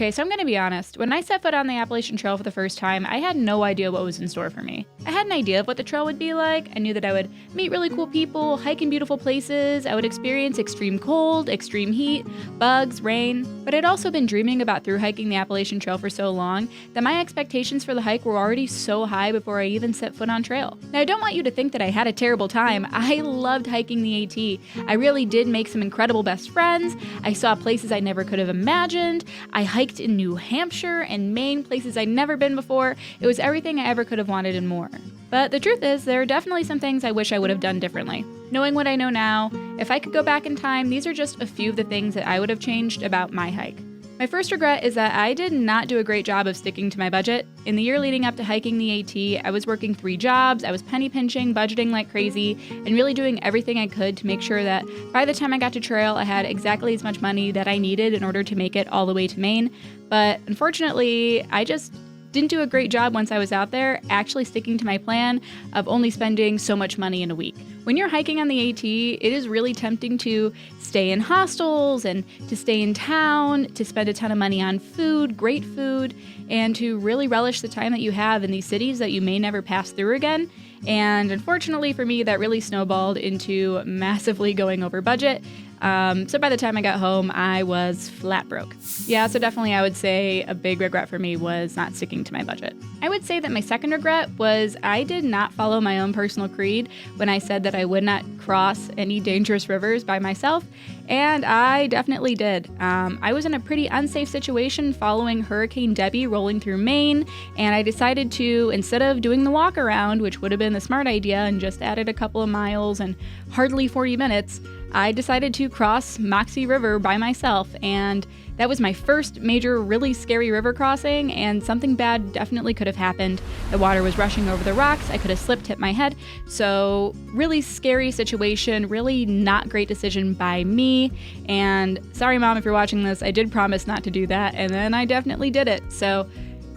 Okay, so I'm going to be honest. When I set foot on the Appalachian Trail for the first time, I had no idea what was in store for me. I had an idea of what the trail would be like. I knew that I would meet really cool people, hike in beautiful places, I would experience extreme cold, extreme heat, bugs, rain. But I'd also been dreaming about through hiking the Appalachian Trail for so long that my expectations for the hike were already so high before I even set foot on trail. Now, I don't want you to think that I had a terrible time. I loved hiking the AT. I really did make some incredible best friends. I saw places I never could have imagined. I hiked in New Hampshire and Maine, places I'd never been before. It was everything I ever could have wanted and more. But the truth is, there are definitely some things I wish I would have done differently. Knowing what I know now, if I could go back in time, these are just a few of the things that I would have changed about my hike. My first regret is that I did not do a great job of sticking to my budget. In the year leading up to hiking the AT, I was working 3 jobs, I was penny pinching, budgeting like crazy, and really doing everything I could to make sure that by the time I got to trail, I had exactly as much money that I needed in order to make it all the way to Maine. But unfortunately, I just didn't do a great job once I was out there actually sticking to my plan of only spending so much money in a week. When you're hiking on the AT, it is really tempting to stay in hostels and to stay in town, to spend a ton of money on food, great food, and to really relish the time that you have in these cities that you may never pass through again. And unfortunately for me, that really snowballed into massively going over budget. So by the time I got home, I was flat broke. Yeah, so definitely I would say a big regret for me was not sticking to my budget. I would say that my second regret was I did not follow my own personal creed when I said that I would not cross any dangerous rivers by myself, and I definitely did. I was in a pretty unsafe situation following Hurricane Debbie rolling through Maine, and I decided to, instead of doing the walk around, which would have been the smart idea and just added a couple of miles and hardly 40 minutes, I decided to cross Moxie River by myself, and that was my first major, really scary river crossing, and something bad definitely could have happened. The water was rushing over the rocks, I could have slipped, hit my head, so really scary situation, really not great decision by me, and sorry Mom if you're watching this, I did promise not to do that, and then I definitely did it. So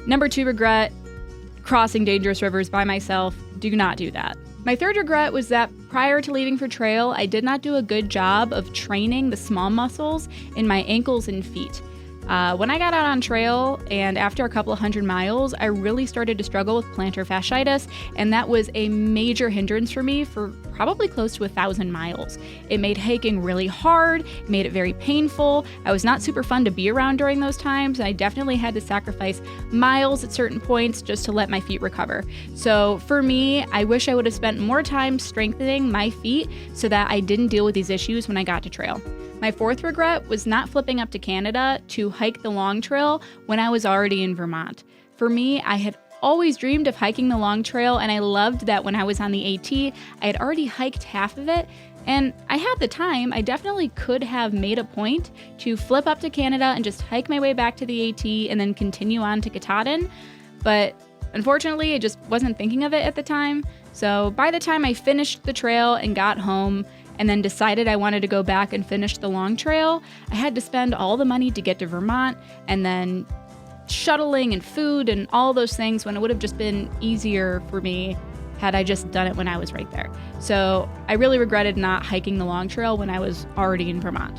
number 2 regret, crossing dangerous rivers by myself, do not do that. My third regret was that prior to leaving for trail, I did not do a good job of training the small muscles in my ankles and feet. When I got out on trail and after a couple of 100 miles, I really started to struggle with plantar fasciitis, and that was a major hindrance for me for probably close to 1,000 miles. It made hiking really hard, made it very painful. I was not super fun to be around during those times, and I definitely had to sacrifice miles at certain points just to let my feet recover. So for me, I wish I would have spent more time strengthening my feet so that I didn't deal with these issues when I got to trail. My fourth regret was not flipping up to Canada to hike the Long Trail when I was already in Vermont. For me, I had always dreamed of hiking the Long Trail, and I loved that when I was on the AT, I had already hiked half of it, and I had the time. I definitely could have made a point to flip up to Canada and just hike my way back to the AT and then continue on to Katahdin, but unfortunately, I just wasn't thinking of it at the time. So by the time I finished the trail and got home, and then decided I wanted to go back and finish the Long Trail, I had to spend all the money to get to Vermont, and then shuttling and food and all those things, when it would have just been easier for me had I just done it when I was right there. So I really regretted not hiking the Long Trail when I was already in Vermont.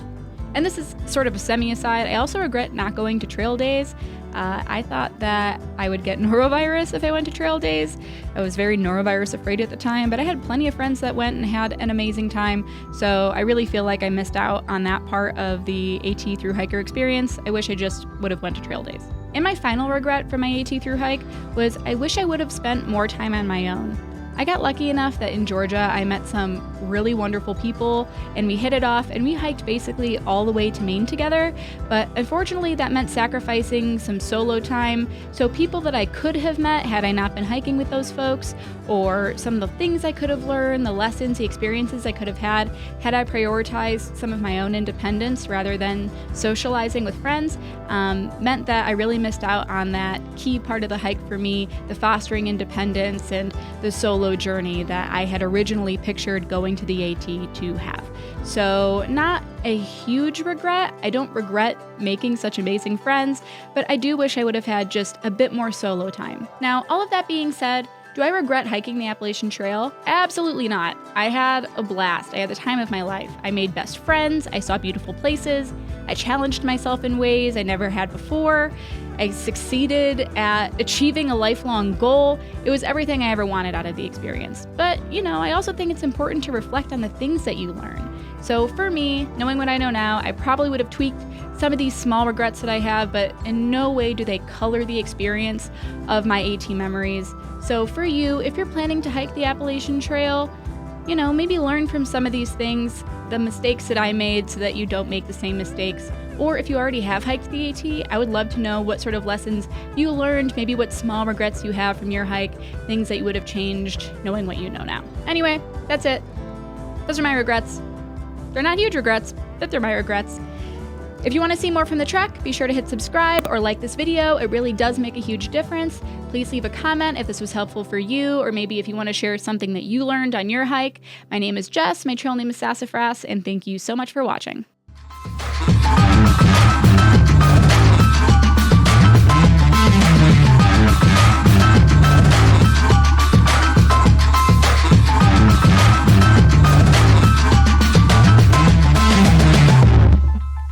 And this is sort of a semi-aside, I also regret not going to trail days. I thought that I would get norovirus if I went to trail days. I was very norovirus afraid at the time, but I had plenty of friends that went and had an amazing time. So I really feel like I missed out on that part of the AT thru-hiker experience. I wish I just would have went to trail days. And my final regret for my AT thru-hike was I wish I would have spent more time on my own. I got lucky enough that in Georgia I met some really wonderful people, and we hit it off, and we hiked basically all the way to Maine together, but unfortunately that meant sacrificing some solo time, so people that I could have met had I not been hiking with those folks, or some of the things I could have learned, the lessons, the experiences I could have had I prioritized some of my own independence rather than socializing with friends, meant that I really missed out on that key part of the hike for me, the fostering independence and the solo journey that I had originally pictured going to the AT to have. So not a huge regret. I don't regret making such amazing friends, but I do wish I would have had just a bit more solo time. Now, all of that being said, do I regret hiking the Appalachian Trail? Absolutely not. I had a blast. I had the time of my life. I made best friends. I saw beautiful places. I challenged myself in ways I never had before. I succeeded at achieving a lifelong goal. It was everything I ever wanted out of the experience. But, I also think it's important to reflect on the things that you learn. So for me, knowing what I know now, I probably would have tweaked some of these small regrets that I have, but in no way do they color the experience of my AT memories. So for you, if you're planning to hike the Appalachian Trail, maybe learn from some of these things, the mistakes that I made, so that you don't make the same mistakes. Or if you already have hiked the AT, I would love to know what sort of lessons you learned, maybe what small regrets you have from your hike, things that you would have changed knowing what you know now. Anyway, that's it. Those are my regrets. They're not huge regrets, but they're my regrets. If you want to see more from the trek, be sure to hit subscribe or like this video. It really does make a huge difference. Please leave a comment if this was helpful for you, or maybe if you want to share something that you learned on your hike. My name is Jess, my trail name is Sassafras, and thank you so much for watching.